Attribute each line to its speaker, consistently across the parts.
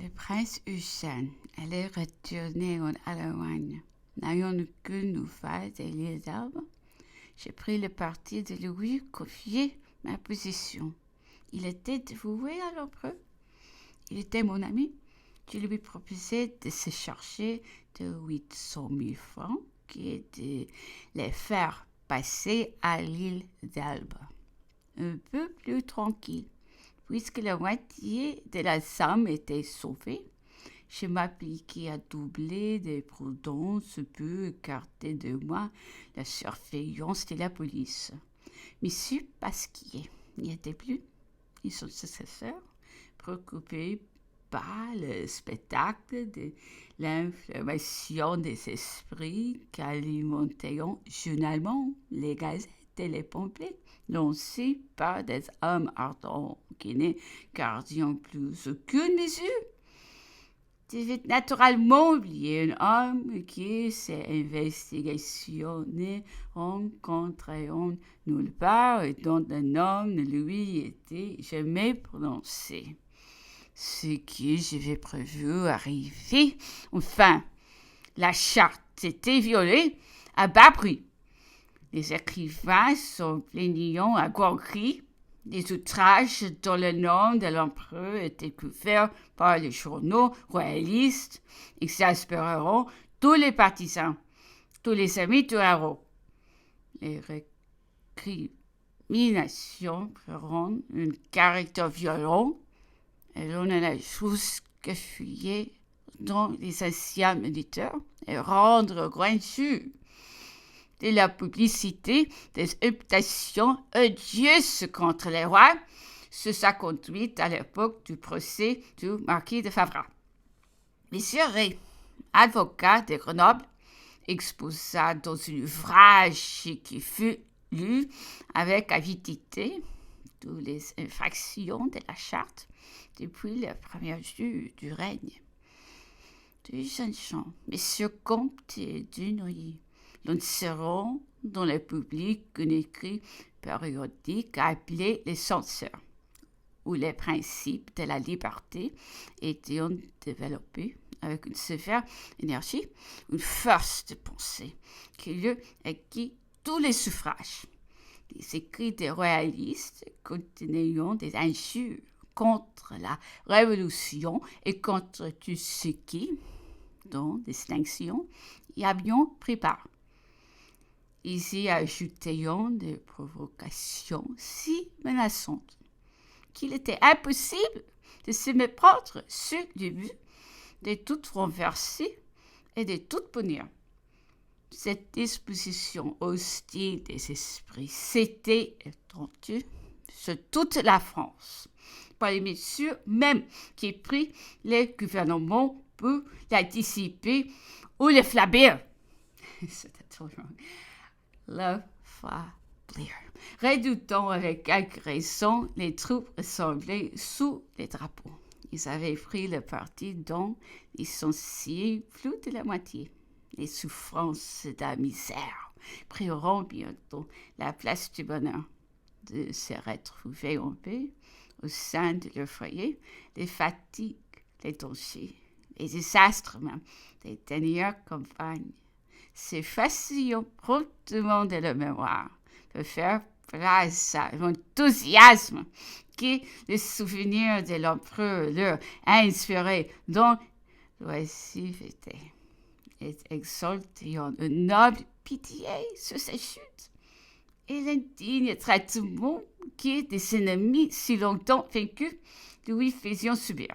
Speaker 1: Le prince Eugène allait retourner en Allemagne. N'ayant aucune nouvelle de l'île d'Elbe, j'ai pris le parti de lui confier ma position. Il était dévoué à l'empereur. Il était mon ami. Je lui proposais de se charger de 800 000 francs et de les faire passer à l'île d'Elbe, un peu plus tranquille. Puisque la moitié de la somme était sauvée, je m'appliquais à doubler de prudence peu écarter de moi la surveillance de la police. Monsieur Pasquier n'y était plus, et son successeur, préoccupé par le spectacle de l'inflammation des esprits qu'alimentaient journalement les gazettes et les pamphlets lancés par des hommes ardents qui ne gardions plus aucune mesure. Devait naturellement oublier un homme qui, ses investigations ne rencontraient nulle part et dont un nom ne lui était jamais prononcé. Ce que j'avais prévu arrivait. Enfin, la charte était violée à bas prix. Les écrivains s'en plaignaient à grands cris. Les outrages dont le nom de l'empereur était couvert par les journaux royalistes exaspéreront tous les partisans, tous les amis du héros. Les récriminations feront un caractère violent et l'on en a jusqu'à fouiller dans les anciens militaires et rendre grandiose de la publicité des imputations odieuses contre les rois sous sa conduite à l'époque du procès du marquis de Favras. Monsieur Ray, avocat de Grenoble, exposa dans un ouvrage qui fut lu avec avidité toutes les infractions de la charte depuis le premier jour du règne. Deux jeunes gens, Monsieur Comte et Dunoyer, lanceront dans le public un écrit périodique appelé les censeurs, où les principes de la liberté étaient développés avec une sévère énergie, une force de pensée qui lui acquit tous les suffrages. Les écrits des royalistes contenaient des injures contre la Révolution et contre tout ce qui, dans distinction, y avions pris part. Ils y ajoutaient des provocations si menaçantes qu'il était impossible de se méprendre sur le but de tout renverser et de tout punir. Cette disposition hostile des esprits s'était étendue sur toute la France, par les messieurs même qui prit le gouvernement pour la dissiper ou le flabir. C'était toujours le flabir. Redoutant avec agressant les troupes rassemblées sous les drapeaux. Ils avaient pris le parti dont ils licenciés plus de la moitié. Les souffrances de la misère priront bientôt la place du bonheur de se retrouver en paix au sein de leur foyer, les fatigues, les dangers, les désastres même des dernières campagnes s'effacillent promptement de leur mémoire pour faire place à l'enthousiasme qui le souvenir de l'empereur leur a inspiré dans l'oisiveté et exaltant une noble pitié sur sa chute et l'indigne traitement qui, de ses ennemis si longtemps vaincus, lui faisaient subir.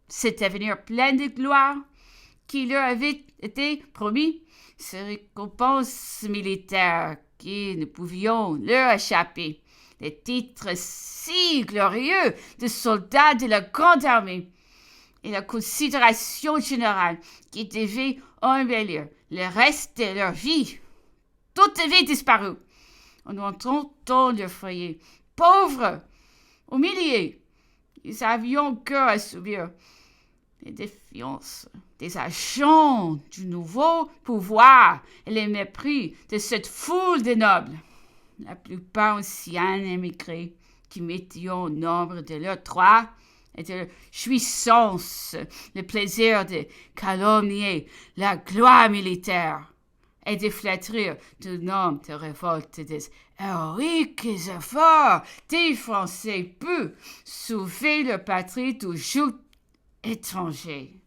Speaker 1: Cet avenir plein de gloire qui leur avait été promis, ces récompenses militaires qui ne pouvions leur échapper, les titres si glorieux de soldats de la grande armée, et la considération générale qui devait embellir le reste de leur vie. Tout avait disparu en entrant dans leur foyer. Pauvres, humiliés, ils avaient cœur à subir les défiances des agents du nouveau pouvoir et les mépris de cette foule de nobles, la plupart anciens émigrés qui mettaient au nombre de leurs 3 et de jouissance, le plaisir de calomnier la gloire militaire et de flétrir du nom de révolte des héroïques efforts des Français pour sauver leur patrie du joug étranger.